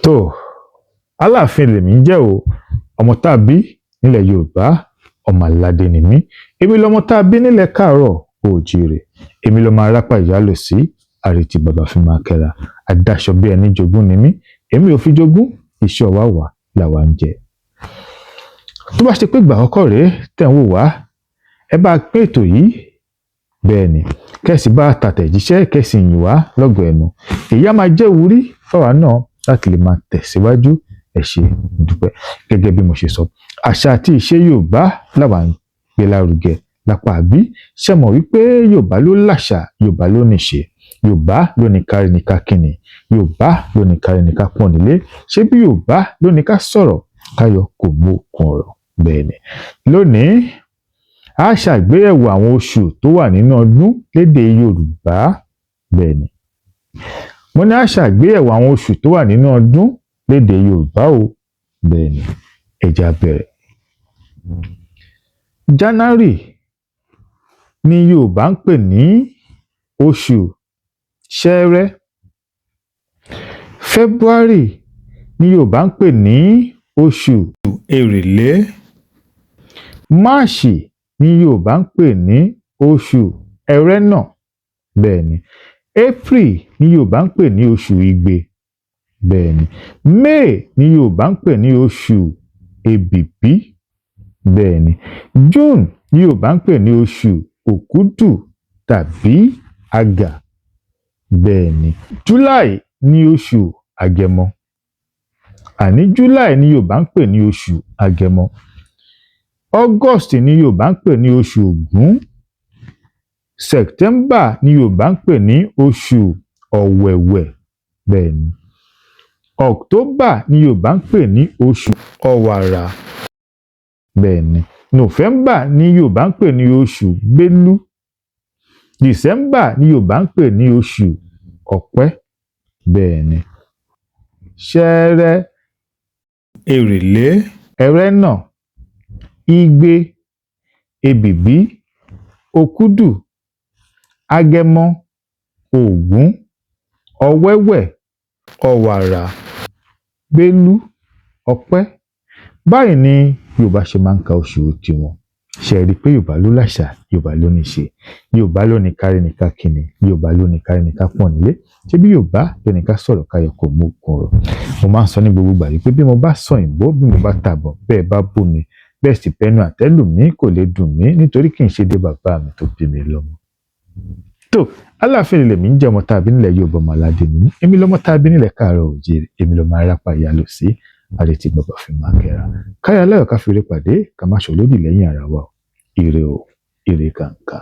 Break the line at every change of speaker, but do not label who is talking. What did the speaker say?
tó Aláàfin lèmi ń jẹ́ o, ọmọ tá a bí nílẹ̀ Yorùbá, ọmọ aládé ni mí. Èmi lọmọ tá a bí nílẹ̀ Káàárọ̀ Oòjíire. Èmi lọmọ arápá ìyálòsí, àrètí bàbá fi máa kẹ́ra. Adáṣọ bí ẹni jogún ni mí. Èmi ò fi jogún, iṣẹ́ ọwọ́ wa làwa ń jẹ. Tó bá ṣe pé ìgbà àkọ́kọ́ rèé tẹ̀ ń wò wá, ẹ bá pín ètò yìí, bẹ́ẹ̀ ni kẹ́sì bá tàtẹ̀jíṣẹ́ kẹ́sì yìn wá lọ́gọ̀ ẹnu. Èyí á máa jẹ́ ìwúrí fáwa náà láti lè máa tẹ̀síwájú. Ẹ ṣé, dúpẹ́. Gẹ́gẹ́ bí mo ṣe sọ, àṣà àti ìṣe Yorùbá làwa ń gbé lárugẹ lápá àbí. Ṣé mọ̀ wípé Yorùbá ló láṣà, Yorùbá ló níṣe, Yorùbá ló ní kárí ní ká kíni, Yorùbá ló ní kárí ní ká pọ́n nílé. Ṣé bí Yorùbá ló ní ká sọ̀rọ̀ káyọ̀ kò mú okun ọ̀rọ̀. Bẹ́ẹ̀ ni lónìí a ṣàgbéyẹ̀wò àwọn oṣù tó wà nínú ọdún lédè Yorùbá. Bẹ́ẹ̀ ni mo ní a ṣàgbéyẹ̀wò àwọn oṣù tó wà nínú ọdún lédè Yorùbá o. Bẹ́ẹ̀ ni ẹ jẹ́ á bẹ̀rẹ̀. January ni Yorùbá ń pè ní oṣù Ṣẹ́rẹ́. February ni Yorùbá ń pè ní oṣù Èrèlé. March ni Yorùbá ń pè ní oṣù Ẹrẹ́nà. Bẹ́ẹ̀ ni April ni Yorùbá ń pè ní oṣù Igbe. Bẹ́ẹ̀ ni May ni Yorùbá ń pè ní oṣù Èbìbí. Bẹ́ẹ̀ ni June ni Yorùbá ń pè ní oṣù Òkúdù tàbí Àgà. Bẹ́ẹ̀ ni July ni oṣù Agẹmọ. Àní July ni Yorùbá ń pè ní oṣù Agẹmọ. August ni Yorùbá ń pè ní oṣù Ògún. September ni Yorùbá ń pè ní oṣù Ọ̀wẹ̀wẹ̀. Bẹ́ẹ̀ ni October ni Yorùbá ń pè ní oṣù Ọ̀wàrà. Bẹ́ẹ̀ ni November ni Yorùbá ń pè ní oṣù Bélú. December ni Yorùbá ń pè ní oṣù Ọ̀pẹ. Bẹ́ẹ̀ ni Ṣẹ́rẹ́, Èrèlé, Ẹrẹ́nà, Igbe, Èbìbí, Òkúdù, Agẹmọ, Ògún, Ọ̀wẹ̀wẹ̀, Ọ̀wàrà, Bélú, Ọ̀pẹ. Báyìí ni Yorùbá ṣe máa ń ka oṣù tiwọn. Ṣé ẹ rí i pé Yorùbá ló láṣà, Yorùbá ló níṣe, Yorùbá ló ní kárí ní ká kíni, Yorùbá ló ní kárí ní ká pọ́n nílé. Ṣé bí Yorùbá ló ní ká sọ̀rọ̀ káyọ̀ kò mú okun ọ̀rọ̀. Mo máa ń sọ ní gbogbo ìgbà yìí pé bí mo bá sọ ìbò, bí mo bá tàbọ̀, bẹ́ẹ̀ bá bú mi, bẹ́ẹ̀ sì bẹnu àtẹ́ lù mí kò lè dùn mí nítorí kì í ṣe dé bàbá mi tó bí mi lọ́mọ. Tó Aláàfin lèmi ń jẹ́ ọmọ tá a bí nílẹ̀ Yorùbá, ọmọ aládé ni mí. Èmi lọmọ tá a bí nílẹ̀ Káàárọ̀ Oòjíire. Èmi lọmọ arápá ìyálòsí, àrètí bàbá fi máa kẹ́ra. Káyọ̀ aláyọ̀ ká fi ire pàdé, ká má ṣòlódì lẹ́yìn ara wa. Ire o, ire kàǹkà.